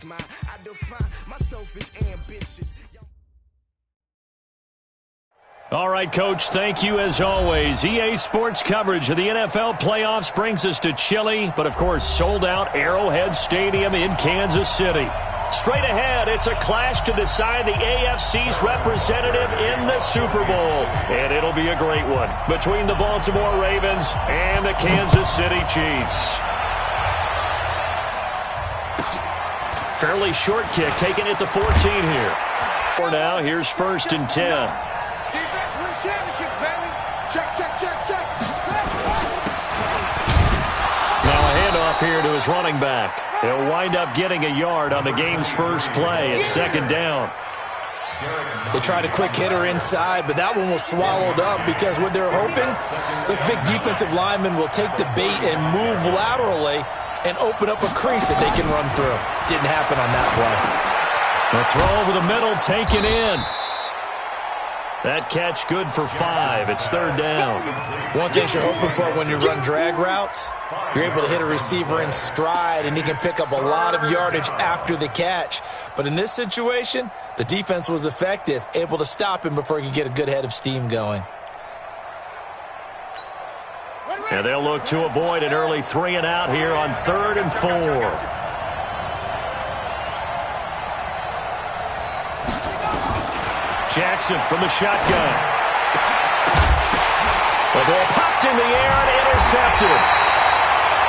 I define myself as ambitious. All right, Coach, thank you as always. EA Sports coverage of the NFL playoffs brings us to chilly, but of course sold-out Arrowhead Stadium in Kansas City. Straight ahead, it's a clash to decide the AFC's representative in the Super Bowl. And it'll be a great one between the Baltimore Ravens and the Kansas City Chiefs. Fairly short kick, taking it to 14 here. For now, here's 1st and 10. Defense wins championships, baby. Check, check, check, check. Now a handoff here to his running back. He'll wind up getting a yard on the game's first play. It's 2nd down. They tried a quick hitter inside, but that one was swallowed up because what they're hoping, those big defensive linemen will take the bait and move laterally and open up a crease that they can run through. Didn't happen on that play. A throw over the middle, taken in. That catch good for 5. It's 3rd down. One thing you're hoping for when you run drag routes, you're able to hit a receiver in stride, and he can pick up a lot of yardage after the catch. But in this situation, the defense was effective, able to stop him before he could get a good head of steam going. And they'll look to avoid an early 3 and out here on 3rd and 4. Jackson from the shotgun. The ball popped in the air and intercepted.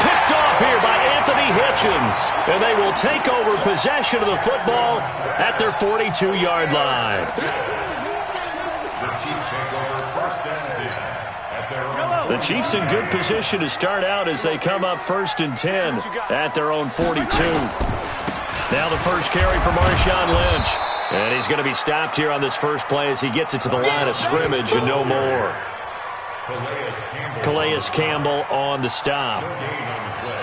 Picked off here by Anthony Hitchens. And they will take over possession of the football at their 42-yard line. The Chiefs in good position to start out as they come up 1st and 10 at their own 42. Now the first carry for Marshawn Lynch. And he's going to be stopped here on this first play as he gets it to the line of scrimmage and no more. Calais Campbell on the stop.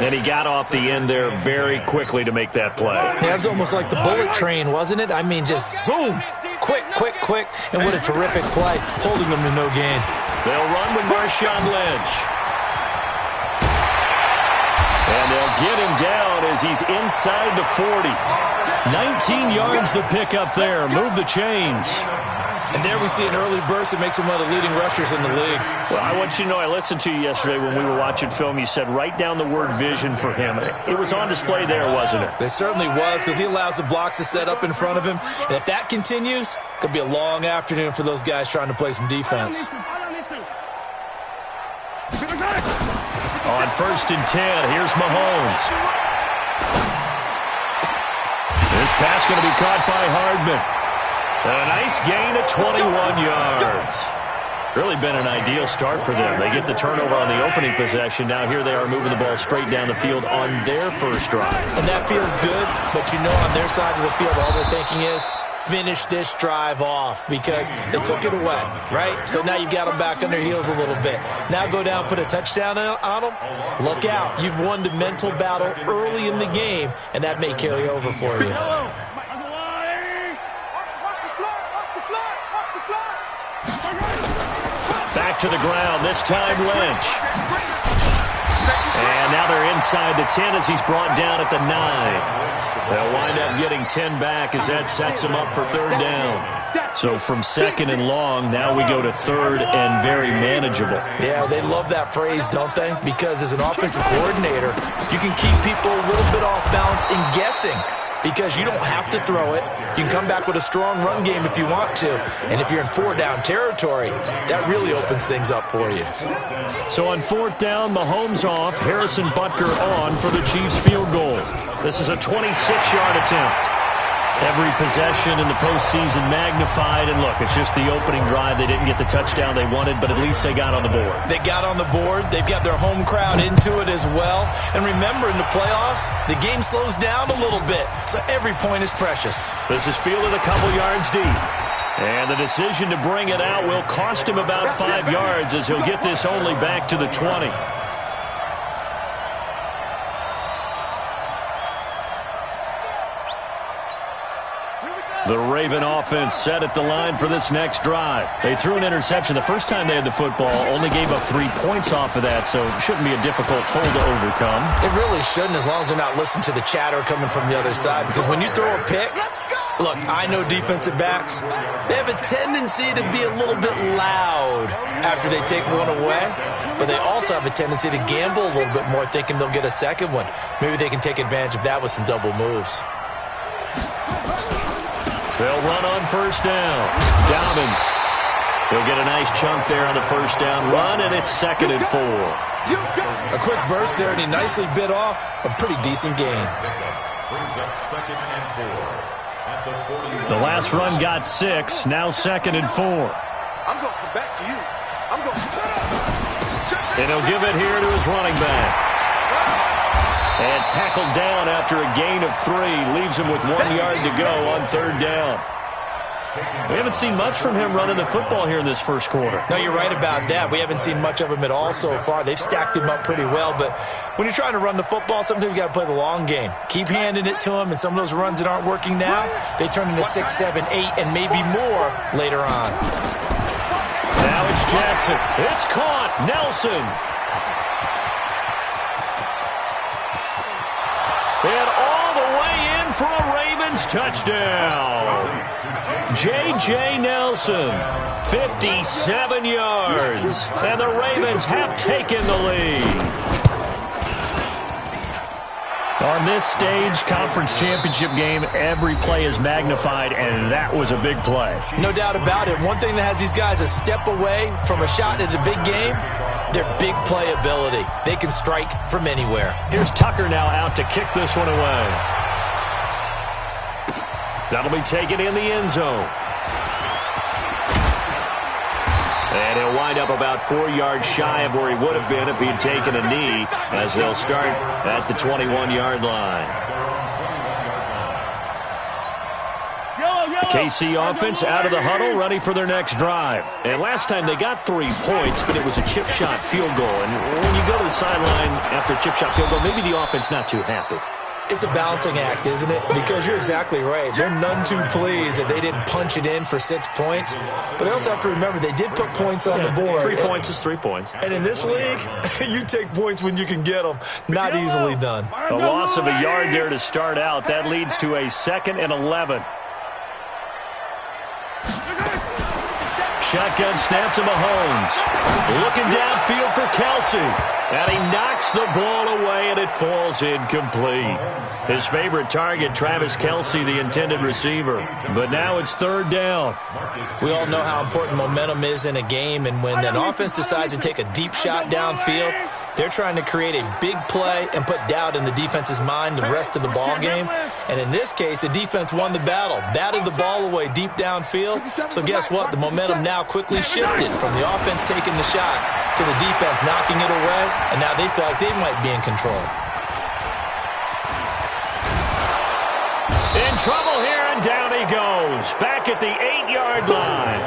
And he got off the end there very quickly to make that play. That was almost like the bullet train, wasn't it? I mean, just zoom. Quick, quick, quick. And what a terrific play, holding them to no gain. They'll run with Marshawn Lynch. And they'll get him down as he's inside the 40. 19 yards to pick up there. Move the chains. And there we see an early burst that makes him one of the leading rushers in the league. Well, I want you to know, I listened to you yesterday when we were watching film. You said write down the word vision for him. It was on display there, wasn't it? It certainly was, because he allows the blocks to set up in front of him. And if that continues, it could be a long afternoon for those guys trying to play some defense. On 1st and 10, here's Mahomes. This pass going to be caught by Hardman. A nice gain of 21 yards. Really been an ideal start for them. They get the turnover on the opening possession. Now here they are moving the ball straight down the field on their first drive. And that feels good, but you know on their side of the field all they're thinking is, finish this drive off because they took it away, right? So now you've got them back on their heels a little bit. Now go down, put a touchdown on them. Look out. You've won the mental battle early in the game, and that may carry over for you. Back to the ground, this time Lynch. And now they're inside the 10 as he's brought down at the 9. They'll wind up getting 10 back as that sets them up for 3rd down. So from 2nd and long, now we go to 3rd and very manageable. Yeah, they love that phrase, don't they? Because as an offensive coordinator, you can keep people a little bit off balance in guessing. Because you don't have to throw it. You can come back with a strong run game if you want to. And if you're in 4-down territory, that really opens things up for you. So on 4th down, Mahomes off, Harrison Butker on for the Chiefs field goal. This is a 26-yard attempt. Every possession in the postseason magnified. And look, it's just the opening drive. They didn't get the touchdown they wanted, but at least they got on the board. They got on the board. They've got their home crowd into it as well. And remember, in the playoffs, the game slows down a little bit, so every point is precious. This is fielded a couple yards deep. And the decision to bring it out will cost him about 5 yards as he'll get this only back to the 20. The Raven offense set at the line for this next drive. They threw an interception the first time they had the football, only gave up 3 points off of that, so it shouldn't be a difficult hole to overcome. It really shouldn't, as long as they're not listening to the chatter coming from the other side, because when you throw a pick, look, I know defensive backs, they have a tendency to be a little bit loud after they take one away, but they also have a tendency to gamble a little bit more, thinking they'll get a second one. Maybe they can take advantage of that with some double moves. They'll run on first down. Dobbins. He'll get a nice chunk there on the first down run, and it's 2nd and 4. A quick burst there, and he nicely bit off a pretty decent gain. The last run got 6, now 2nd and 4. I'm going to come back to you. I'm going to... And he'll give it here to his running back. And tackled down after a gain of 3. Leaves him with 1 yard to go on 3rd down. We haven't seen much from him running the football here in this first quarter. No, you're right about that. We haven't seen much of him at all so far. They've stacked him up pretty well, but when you're trying to run the football, sometimes you got to play the long game. Keep handing it to him, and some of those runs that aren't working now, they turn into 6, 7, 8, and maybe more later on. Now it's Jackson. It's caught. Nelson. And all the way in for a Ravens touchdown. J.J. Nelson, 57 yards. And the Ravens have taken the lead. On this stage, conference championship game, every play is magnified, and that was a big play. No doubt about it. One thing that has these guys a step away from a shot at a big game, their big play ability. They can strike from anywhere. Here's Tucker now out to kick this one away. That'll be taken in the end zone. And he'll wind up about 4 yards shy of where he would have been if he'd taken a knee, as they'll start at the 21-yard line. KC offense out of the huddle, ready for their next drive. And last time they got 3 points, but it was a chip shot field goal. And when you go to the sideline after a chip shot field goal, maybe the offense not too happy. It's a balancing act, isn't it? Because you're exactly right. They're none too pleased that they didn't punch it in for 6 points. But they also have to remember they did put points on the board. 3 points is 3 points. And in this league, you take points when you can get them. Not easily done. A loss of a yard there to start out. That leads to a 2nd and 11. Shotgun snap to Mahomes. Looking downfield for Kelsey. And he knocks the ball away, and it falls incomplete. His favorite target, Travis Kelsey, the intended receiver. But now it's 3rd down. We all know how important momentum is in a game, and when an offense decides to take a deep shot downfield, they're trying to create a big play and put doubt in the defense's mind the rest of the ball game. And in this case, the defense won the battle, batted the ball away deep downfield. So guess what? The momentum now quickly shifted from the offense taking the shot to the defense knocking it away, and now they feel like they might be in control. In trouble here, and down he goes. Back at the 8-yard line.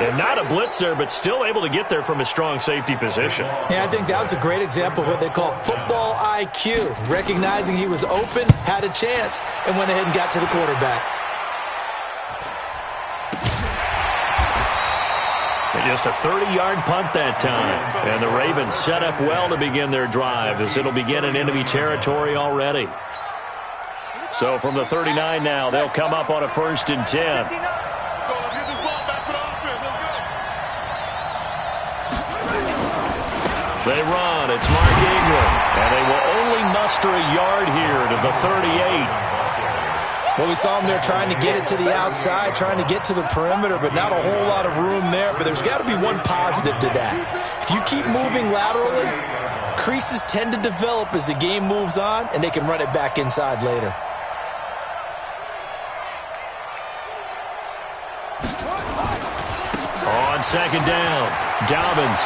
And not a blitzer, but still able to get there from a strong safety position. Yeah, I think that was a great example of what they call football IQ. Recognizing he was open, had a chance, and went ahead and got to the quarterback. And just a 30-yard punt that time. And the Ravens set up well to begin their drive, as it'll begin in enemy territory already. So from the 39 now, they'll come up on a 1st and 10. They run. It's Mark Ingram. And they will only muster a yard here to the 38. Well, we saw them there trying to get it to the outside, trying to get to the perimeter, but not a whole lot of room there. But there's got to be one positive to that. If you keep moving laterally, creases tend to develop as the game moves on, and they can run it back inside later. On 2nd down, Dobbins.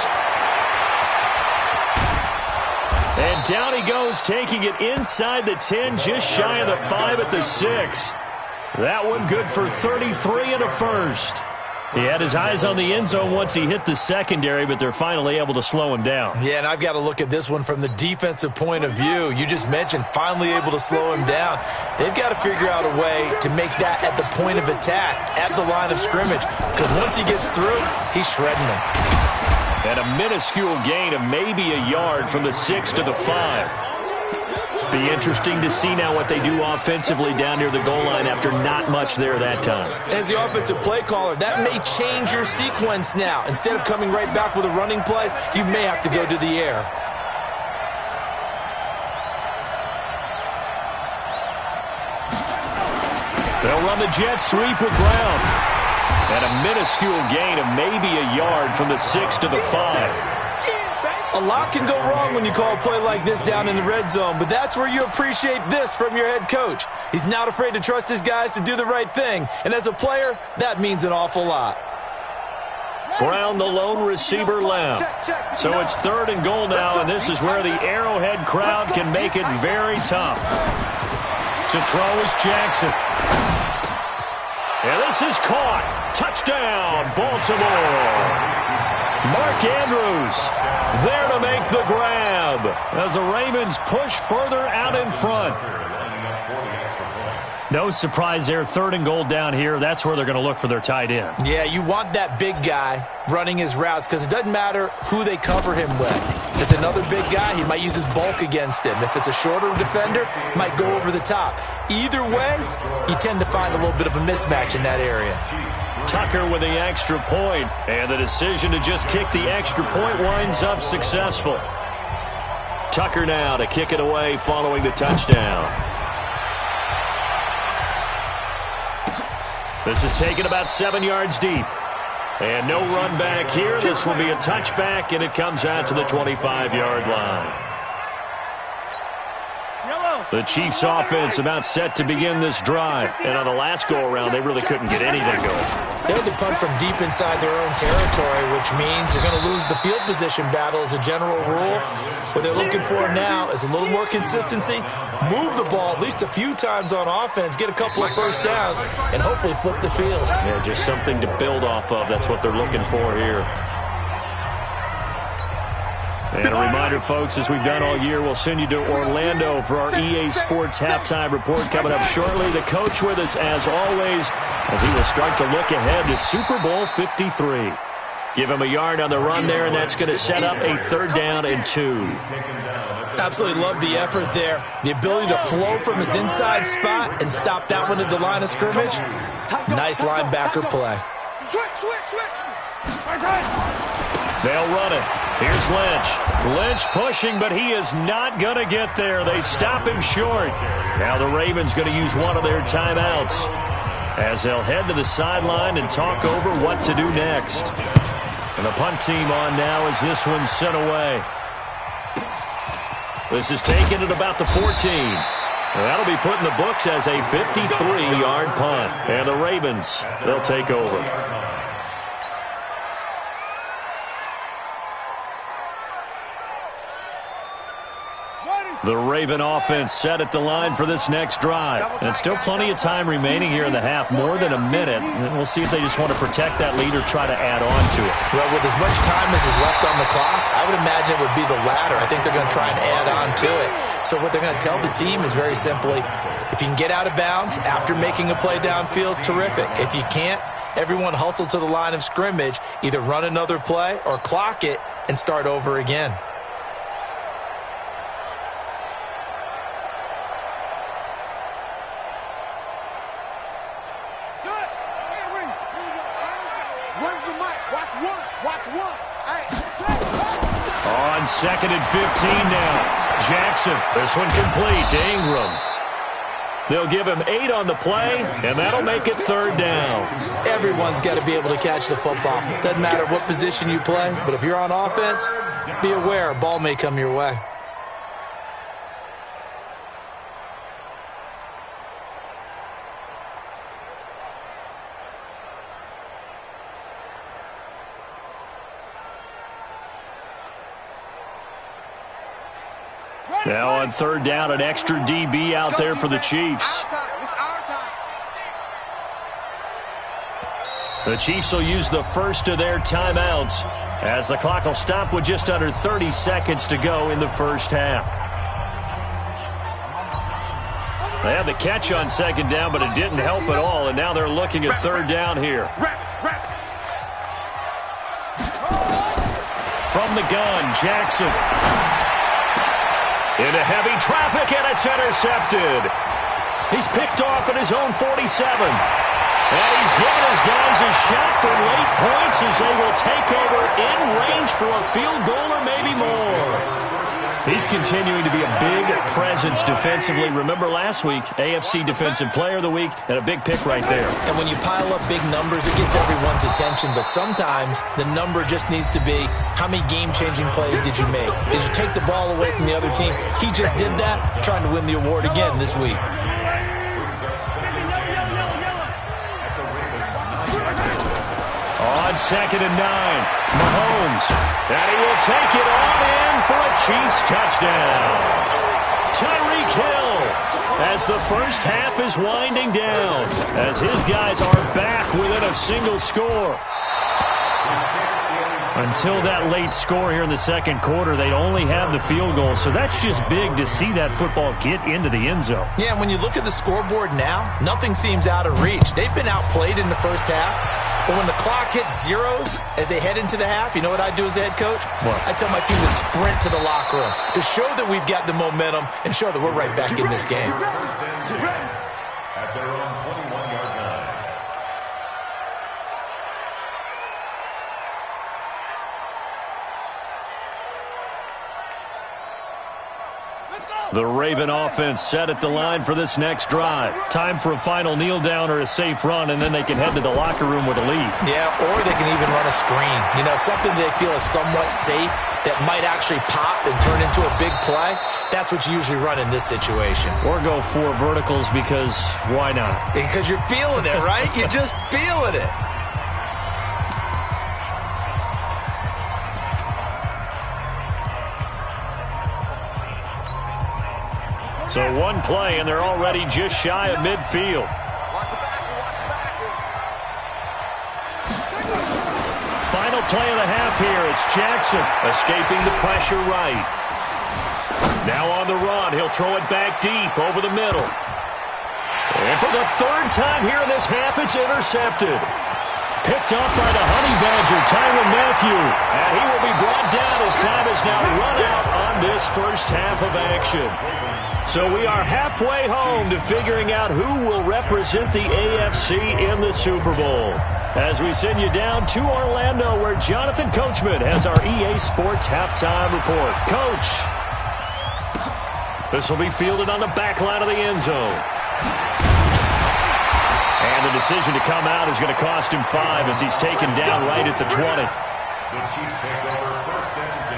And down he goes, taking it inside the 10, just shy of the 5 at the 6. That one good for 33 and a 1st. He had his eyes on the end zone once he hit the secondary, but they're finally able to slow him down. Yeah, and I've got to look at this one from the defensive point of view. You just mentioned finally able to slow him down. They've got to figure out a way to make that at the point of attack, at the line of scrimmage, because once he gets through, he's shredding them. And a minuscule gain of maybe a yard from the 6 to the 5. Be interesting to see now what they do offensively down near the goal line after not much there that time. As the offensive play caller, that may change your sequence now. Instead of coming right back with a running play, you may have to go to the air. They'll run the jet sweep with Brown. And a minuscule gain of maybe a yard from the 6 to the 5. A lot can go wrong when you call a play like this down in the red zone, but that's where you appreciate this from your head coach. He's not afraid to trust his guys to do the right thing, and as a player, that means an awful lot. Brown, the lone receiver, left. So it's 3rd and goal now, and this is where the Arrowhead crowd can make it very tough. To throw is Jackson. And this is caught. Touchdown, Baltimore. Mark Andrews there to make the grab as the Ravens push further out in front. No surprise there, 3rd and goal down here. That's where they're going to look for their tight end. Yeah, you want that big guy running his routes because it doesn't matter who they cover him with. If it's another big guy, he might use his bulk against him. If it's a shorter defender, he might go over the top. Either way, you tend to find a little bit of a mismatch in that area. Tucker with the extra point, and the decision to just kick the extra point winds up successful. Tucker now to kick it away following the touchdown. This is taken about 7 yards deep. And no run back here. This will be a touchback, and it comes out to the 25-yard line. The Chiefs offense about set to begin this drive. And on the last go-around, they really couldn't get anything going. They had to punt from deep inside their own territory, which means you're going to lose the field position battle as a general rule. What they're looking for now is a little more consistency, move the ball at least a few times on offense, get a couple of first downs, and hopefully flip the field. Yeah, just something to build off of. That's what they're looking for here. And a reminder, folks, as we've done all year, we'll send you to Orlando for our EA Sports Halftime Report coming up shortly. The coach with us, as always, as he will start to look ahead to Super Bowl 53. Give him a yard on the run there, and that's going to set up a 3rd down and 2. Absolutely love the effort there. The ability to flow from his inside spot and stop that one at the line of scrimmage. Nice linebacker play. They'll run it. Here's Lynch. Lynch pushing, but he is not going to get there. They stop him short. Now the Ravens going to use one of their timeouts as they'll head to the sideline and talk over what to do next. And the punt team on now as this one's sent away. This is taken at about the 14. That'll be put in the books as a 53-yard punt. And the Ravens, they'll take over. The Raven offense set at the line for this next drive. And still plenty of time remaining here in the half, more than a minute. And we'll see if they just want to protect that lead or try to add on to it. Well, with as much time as is left on the clock, I would imagine it would be the latter. I think they're going to try and add on to it. So what they're going to tell the team is very simply, if you can get out of bounds after making a play downfield, terrific. If you can't, everyone hustle to the line of scrimmage, either run another play or clock it and start over again. On 2nd and 15 now. Jackson, this one complete to Ingram. They'll give him 8 on the play, and that'll make it 3rd down. Everyone's got to be able to catch the football. Doesn't matter what position you play, but if you're on offense, be aware a ball may come your way. Now on 3rd down, an extra DB out there for the Chiefs. The Chiefs will use the first of their timeouts as the clock will stop with just under 30 seconds to go in the first half. They had the catch on second down, but it didn't help at all, and now they're looking at third down here. From the gun, Jackson. Into heavy traffic, and it's intercepted. He's picked off at his own 47. And he's given his guys a shot for late points as they will take over in range for a field goal or maybe more. He's continuing to be a big presence defensively. Remember last week, AFC Defensive Player of the Week, and a big pick right there. And when you pile up big numbers, it gets everyone's attention. But sometimes the number just needs to be, how many game-changing plays did you make? Did you take the ball away from the other team? He just did that, trying to win the award again this week. On 2nd and 9, Mahomes, and he will take it on in for a Chiefs touchdown. Tyreek Hill, as the first half is winding down, as his guys are back within a single score. Until that late score here in the second quarter, they'd only have the field goal, so that's just big to see that football get into the end zone. Yeah, and when you look at the scoreboard now, nothing seems out of reach. They've been outplayed in the first half. But when the clock hits zeros as they head into the half, you know what I do as a head coach? What? I tell my team to sprint to the locker room to show that we've got the momentum and show that we're right back in this game. At their own 21-yard line. The Raven offense set at the line for this next drive. Time for a final kneel down or a safe run, and then they can head to the locker room with a lead. Yeah, or they can even run a screen. You know, something they feel is somewhat safe that might actually pop and turn into a big play. That's what you usually run in this situation. Or go 4 verticals because why not? Because you're feeling it, right? You're just feeling it. So one play, and they're already just shy of midfield. Final play of the half here. It's Jackson escaping the pressure right. Now on the run. He'll throw it back deep over the middle. And for the third time here in this half, it's intercepted. Picked off by the Honey Badger, Tyrann Mathieu. And he will be brought down as time is now run out on this first half of action. So we are halfway home to figuring out who will represent the AFC in the Super Bowl. As we send you down to Orlando, where Jonathan Coachman has our EA Sports halftime report. Coach, this will be fielded on the back line of the end zone. And the decision to come out is going to cost him 5 as he's taken down right at the 20. The Chiefs take over first and 10.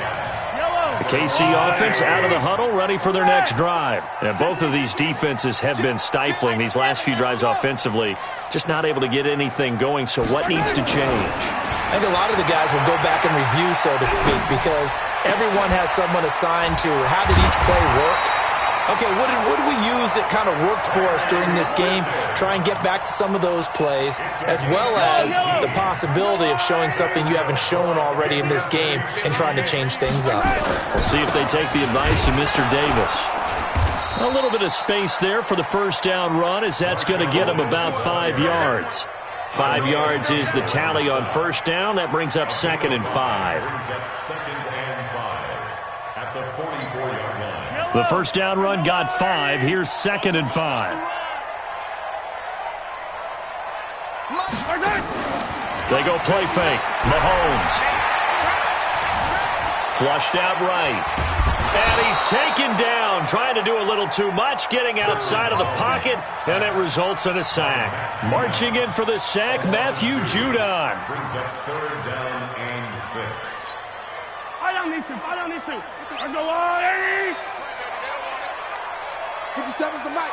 The KC offense out of the huddle, ready for their next drive. And both of these defenses have been stifling these last few drives offensively. Just not able to get anything going, so what needs to change? I think a lot of the guys will go back and review, so to speak, because everyone has someone assigned to how did each play work. Okay, what did we use that kind of worked for us during this game? Try and get back to some of those plays, as well as the possibility of showing something you haven't shown already in this game and trying to change things up. We'll see if they take the advice of Mr. Davis. A little bit of space there for the first down run, as that's going to get him about 5 yards. 5 yards is the tally on first down. That brings up 2nd and 5. At the 44-yard line. The first down run got 5. Here's 2nd and 5. They go play fake. Mahomes. Flushed out right. And he's taken down, trying to do a little too much, getting outside of the pocket, and it results in a sack. Marching in for the sack, Matthew Judon. Brings up 3rd down and 6. Fire down these two. Let's go on, Eddie. 57's the mic.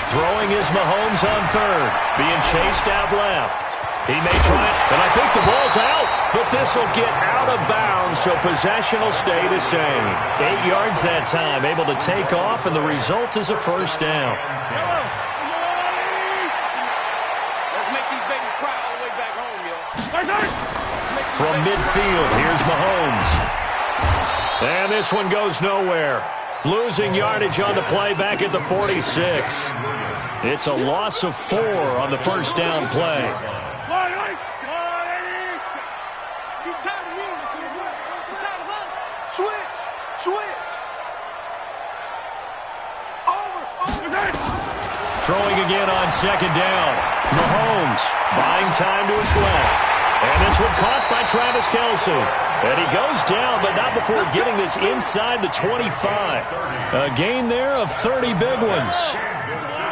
Throwing is Mahomes on 3rd, being chased out left. He may try it, and I think the ball's out, but this will get out of bounds, so possession will stay the same. 8 yards that time, able to take off, and the result is a first down. Let's make these babies proud. from midfield. Here's Mahomes. And this one goes nowhere. Losing yardage on the play back at the 46. It's a loss of 4 on the first down play. Throwing again on second down. Mahomes buying time to his left. And this one caught by Travis Kelce. And he goes down, but not before getting this inside the 25. A gain there of 30 big ones.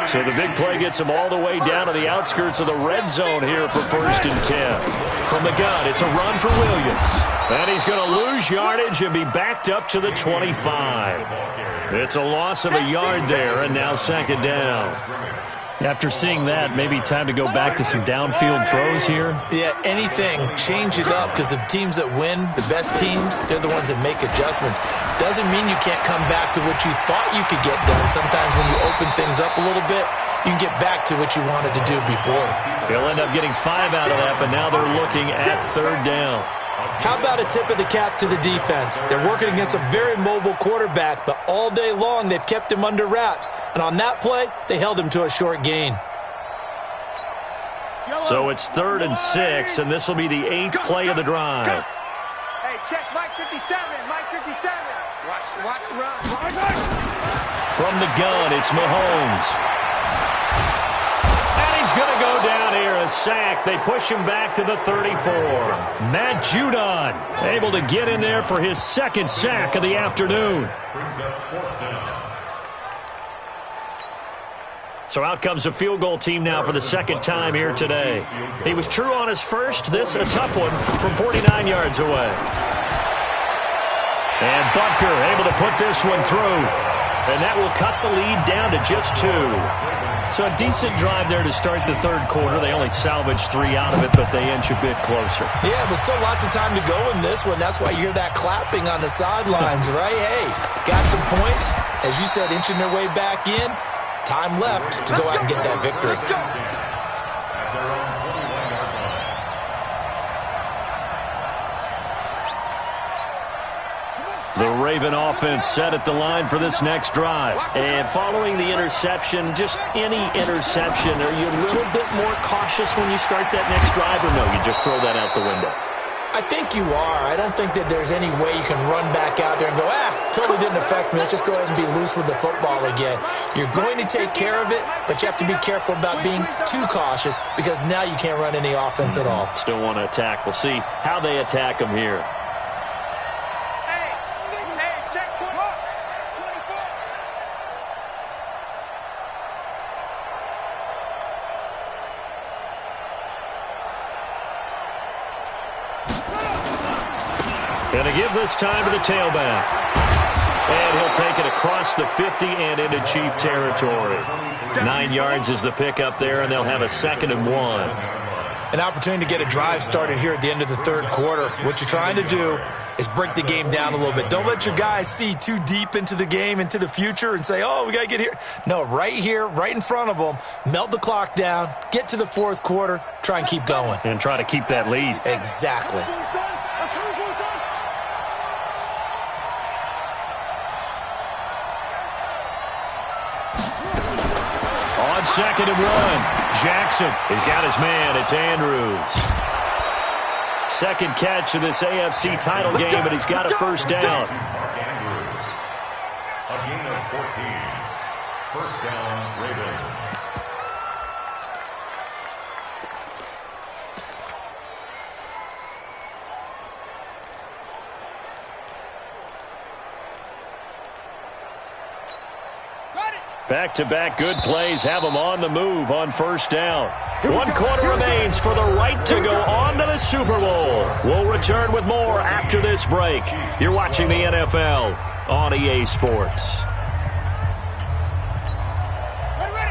So the big play gets him all the way down to the outskirts of the red zone here for 1st and 10. From the gun, it's a run for Williams. And he's going to lose yardage and be backed up to the 25. It's a loss of a yard there, and now 2nd down. After seeing that, maybe time to go back to some downfield throws here. Yeah, anything. Change it up, because the teams that win, the best teams, they're the ones that make adjustments. Doesn't mean you can't come back to what you thought you could get done. Sometimes when you open things up a little bit, you can get back to what you wanted to do before. He'll end up getting 5 out of that, but now they're looking at 3rd down. How about a tip of the cap to the defense? They're working against a very mobile quarterback, but all day long they've kept him under wraps. And on that play, they held him to a short gain. So it's 3rd and 6, and this will be the 8th play of the drive. Hey, check Mike 57, Mike 57. Watch the run. From the gun, it's Mahomes. He's going to go down here, a sack. They push him back to the 34. Matt Judon able to get in there for his 2nd sack of the afternoon. So out comes a field goal team now for the 2nd time here today. He was true on his first. This a tough one from 49 yards away. And Butker able to put this one through. And that will cut the lead down to just 2. So a decent drive there to start the 3rd quarter. They only salvaged 3 out of it, but they inch a bit closer. Yeah, but still lots of time to go in this one. That's why you hear that clapping on the sidelines, right? Hey, got some points. As you said, inching their way back in. Time left to go out and get that victory. The Raven offense set at the line for this next drive. And following the interception, just any interception, are you a little bit more cautious when you start that next drive, or no, you just throw that out the window? I think you are. I don't think that there's any way you can run back out there and go, totally didn't affect me. Let's just go ahead and be loose with the football again. You're going to take care of it, but you have to be careful about being too cautious, because now you can't run any offense at all. Still want to attack. We'll see how they attack them here. Going to give this time to the tailback. And he'll take it across the 50 and into Chief territory. 9 yards is the pickup there, and they'll have a 2nd and 1. An opportunity to get a drive started here at the end of the 3rd quarter. What you're trying to do is break the game down a little bit. Don't let your guys see too deep into the game, into the future, and say, we got to get here. No, right here, right in front of them, melt the clock down, get to the 4th quarter, try and keep going. And try to keep that lead. Exactly. On 2nd and 1, Jackson has got his man. It's Andrews. 2nd catch of this AFC title game, but he's got a 1st down. Andrews. A gain of 14. 1st down, Ravens. Back-to-back good plays have them on the move on 1st down. 1 quarter remains for the right to go on to the Super Bowl. We'll return with more after this break. You're watching the NFL on EA Sports.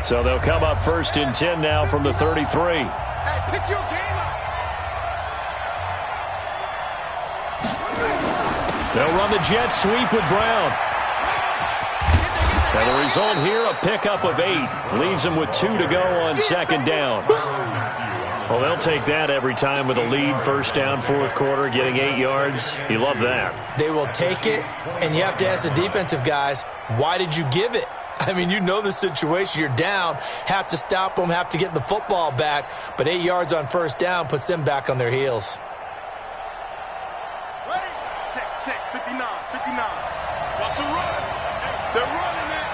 So they'll come up 1st and 10 now from the 33. Hey, pick your game up. They'll run the jet sweep with Brown. And the result here, a pickup of 8. Leaves them with 2 to go on 2nd down. Well, they'll take that every time with a lead, first down, fourth quarter, getting 8 yards. You love that. They will take it, and you have to ask the defensive guys, why did you give it? I mean, you know the situation. You're down, have to stop them, have to get the football back, but 8 yards on first down puts them back on their heels. Ready? Check, 59. What's the run? They're running it.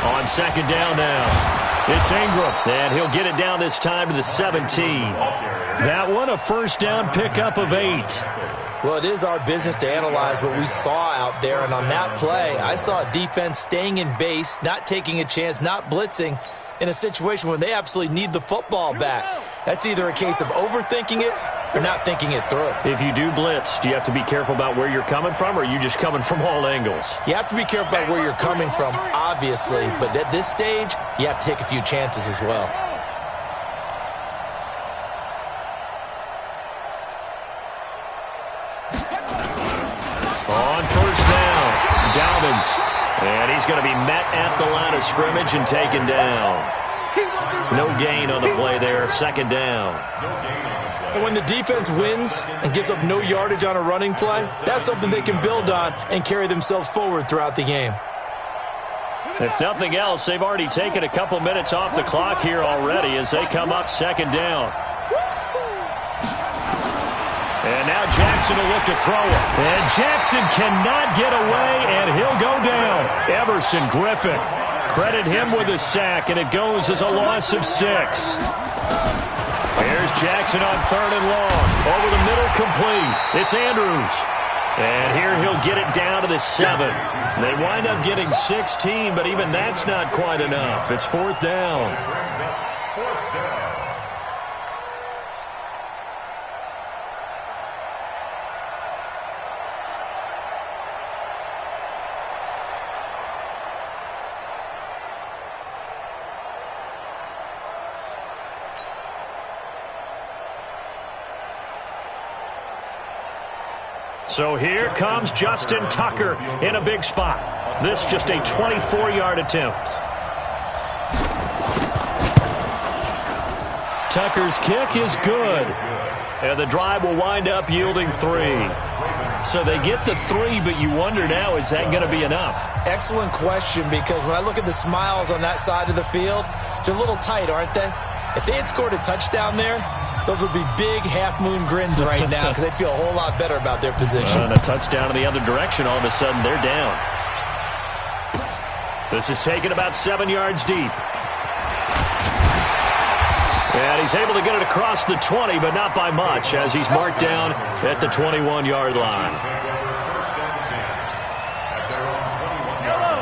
On second down now. It's Ingram, and he'll get it down this time to the 17. That one, a first down pickup of 8. Well, it is our business to analyze what we saw out there, and on that play, I saw a defense staying in base, not taking a chance, not blitzing in a situation where they absolutely need the football back. That's either a case of overthinking it or not thinking it through. If you do blitz, do you have to be careful about where you're coming from, or are you just coming from all angles? You have to be careful about where you're coming from, obviously, but at this stage, you have to take a few chances as well. On first down, Dalvins, and he's going to be met at the line of scrimmage and taken down. No gain on the play there, second down. And when the defense wins and gives up no yardage on a running play, that's something they can build on and carry themselves forward throughout the game. If nothing else, they've already taken a couple minutes off the clock here already as they come up second down. And now Jackson will look to throw it. And Jackson cannot get away, and he'll go down. Everson Griffin. Credit him with a sack, and it goes as a loss of 6. Here's Jackson on third and long. Over the middle, complete. It's Andrews. And here he'll get it down to the 7. They wind up getting 16, but even that's not quite enough. It's fourth down. So here comes Justin Tucker in a big spot. This just a 24-yard attempt. Tucker's kick is good. And the drive will wind up yielding 3. So they get the 3, but you wonder now, is that going to be enough? Excellent question, because when I look at the smiles on that side of the field, they're a little tight, aren't they? If they had scored a touchdown there, those would be big half-moon grins right now because they'd feel a whole lot better about their position. And a touchdown in the other direction, all of a sudden they're down. This is taken about 7 yards deep. And he's able to get it across the 20, but not by much, as he's marked down at the 21-yard line.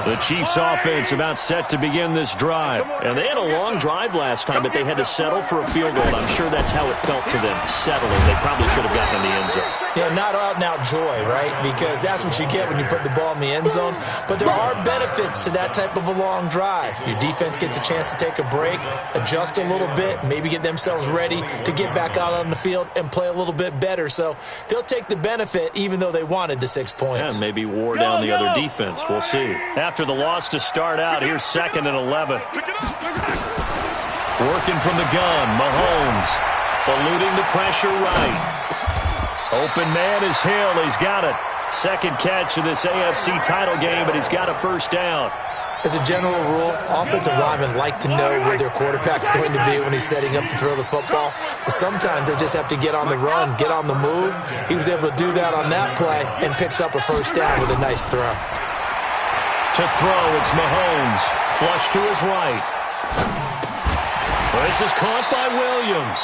The Chiefs offense about set to begin this drive. And they had a long drive last time, but they had to settle for a field goal. I'm sure that's how it felt to them, settling. They probably should have gotten in the end zone. Yeah, not out-and-out joy, right? Because that's what you get when you put the ball in the end zone. But there are benefits to that type of a long drive. Your defense gets a chance to take a break, adjust a little bit, maybe get themselves ready to get back out on the field and play a little bit better. So they'll take the benefit even though they wanted the 6 points. And maybe wore down the other defense. We'll see. After the loss to start out, here's 2nd and 11. Working from the gun, Mahomes eluding the pressure right. Open man is Hill. He's got it. Second catch of this AFC title game, but he's got a first down. As a general rule, offensive linemen like to know where their quarterback's going to be when he's setting up to throw the football. But sometimes they just have to get on the run, get on the move. He was able to do that on that play and picks up a first down with a nice throw. To throw, it's Mahomes. Flush to his right. This is caught by Williams.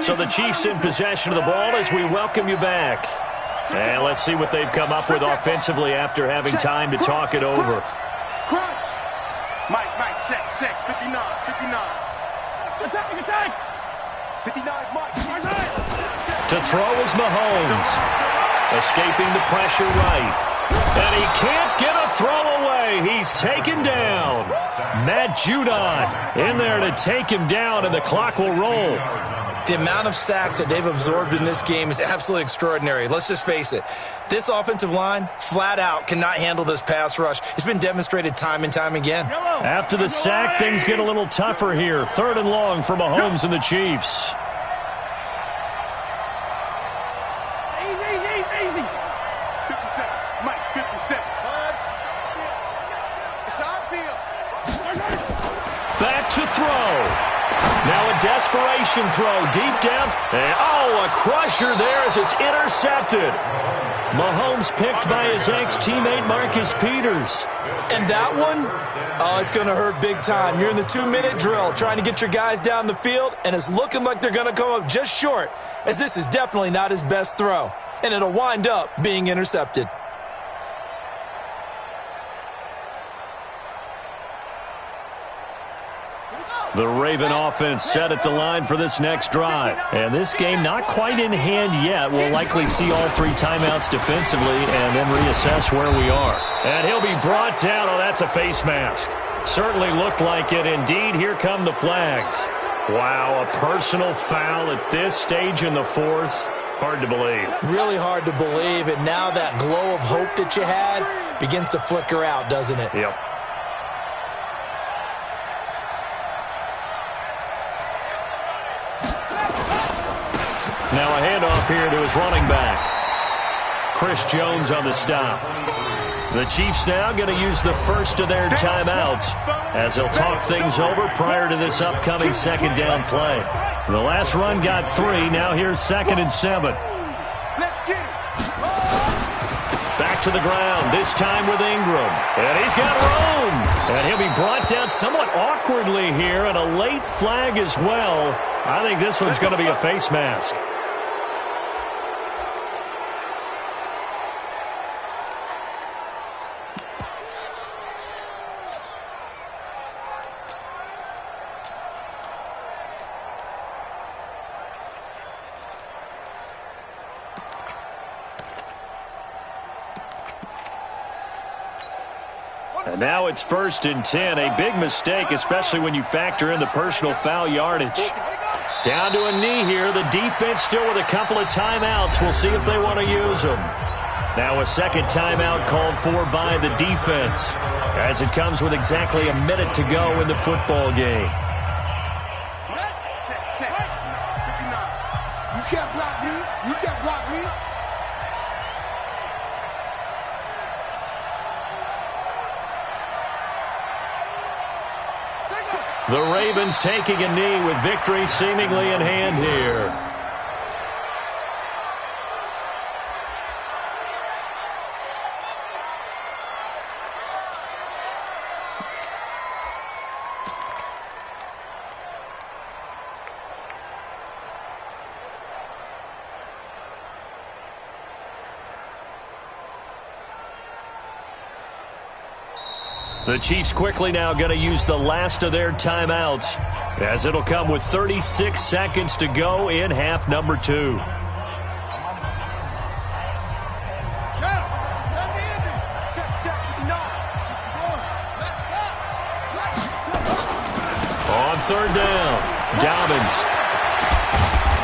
So the Chiefs in possession of the ball as we welcome you back. And let's see what they've come up with offensively after having time to talk it over. Crunch. Mike, check. 59. Attack. 59, Mike. To throw is Mahomes. Escaping the pressure right. And he can't get a throwaway. He's taken down. Matt Judon in there to take him down, and the clock will roll. The amount of sacks that they've absorbed in this game is absolutely extraordinary. Let's just face it. This offensive line, flat out, cannot handle this pass rush. It's been demonstrated time and time again. After the sack, things get a little tougher here. 3rd and long for Mahomes and the Chiefs. Easy. 57. Mike, 57. It's our field. Back to throw. Now a desperation throw, deep depth, and a crusher there as it's intercepted. Mahomes picked by his ex-teammate Marcus Peters. And that one, it's going to hurt big time. You're in the 2-minute drill trying to get your guys down the field, and it's looking like they're going to come up just short, as this is definitely not his best throw, and it'll wind up being intercepted. The Raven offense set at the line for this next drive. And this game not quite in hand yet. We'll likely see all 3 timeouts defensively and then reassess where we are. And he'll be brought down. Oh, that's a face mask. Certainly looked like it. Indeed, here come the flags. Wow, a personal foul at this stage in the 4th. Hard to believe. Really hard to believe. And now that glow of hope that you had begins to flicker out, doesn't it? Yep. Now a handoff here to his running back. Chris Jones on the stop. The Chiefs now going to use the first of their timeouts as they'll talk things over prior to this upcoming 2nd down play. The last run got 3. Now here's 2nd and 7. Back to the ground, this time with Ingram. And he's got room. And he'll be brought down somewhat awkwardly here, and a late flag as well. I think this one's going to be a face mask. And now it's 1st and 10. A big mistake, especially when you factor in the personal foul yardage. Down to a knee here. The defense still with a couple of timeouts. We'll see if they want to use them. Now a 2nd timeout called for by the defense, as it comes with exactly a minute to go in the football game. Check. 59. You can't block me. You can't block me. The Ravens taking a knee with victory seemingly in hand here. The Chiefs quickly now going to use the last of their timeouts, as it'll come with 36 seconds to go in half number 2. On 3rd down, Dobbins.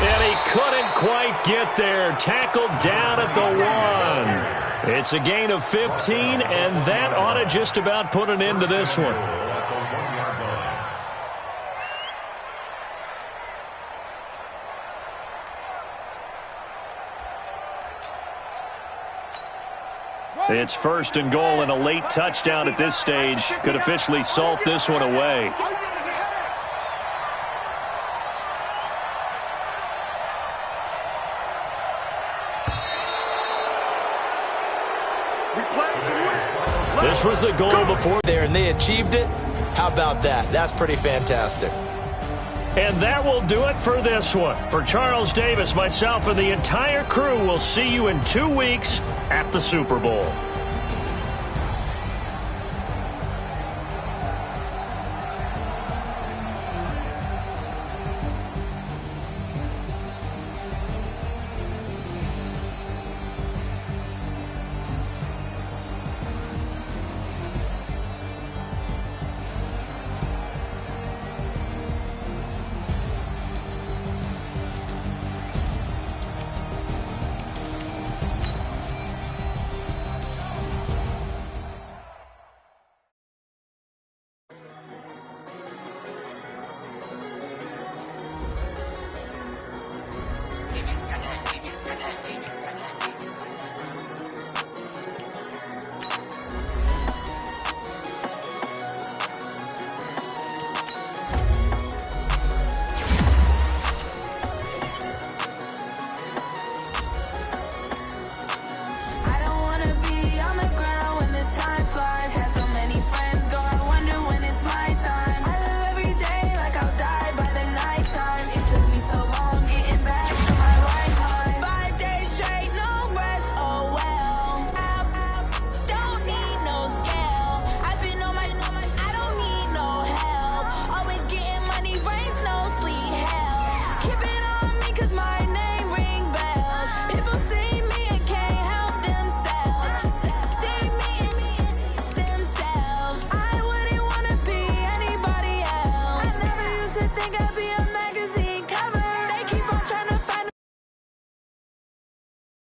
And he couldn't quite get there. Tackled down at the 1. It's a gain of 15, and that ought to just about put an end to this one. It's 1st and goal, and a late touchdown at this stage could officially salt this one away. This was the goal before there, and they achieved it. How about that? That's pretty fantastic. And that will do it for this one. For Charles Davis, myself, and the entire crew, we'll see you in 2 weeks at the Super Bowl.